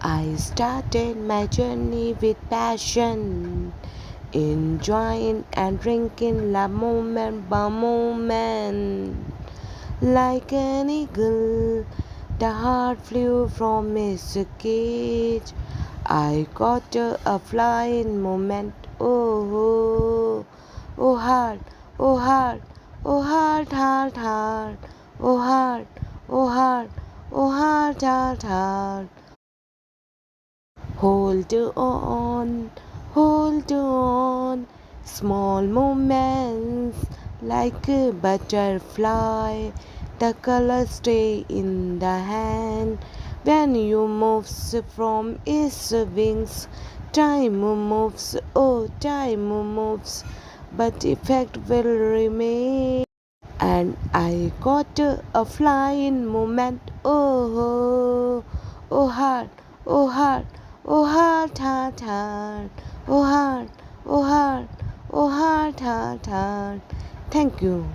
I started my journey with passion, enjoying and drinking la moment by moment. Like an eagle, the heart flew from its cage. I caught a flying moment. Oh, oh heart, oh heart, oh heart, heart, heart, oh heart, oh heart, oh heart, heart, heart. Hold on, small moments like a butterfly. The colors stay in the hand when you moves from its wings. Time moves, oh, time moves, but effect will remain. And I got a flying moment. Oh, oh heart, oh heart, oh heart, heart, heart, oh heart, oh heart, oh heart, heart, heart. Thank you.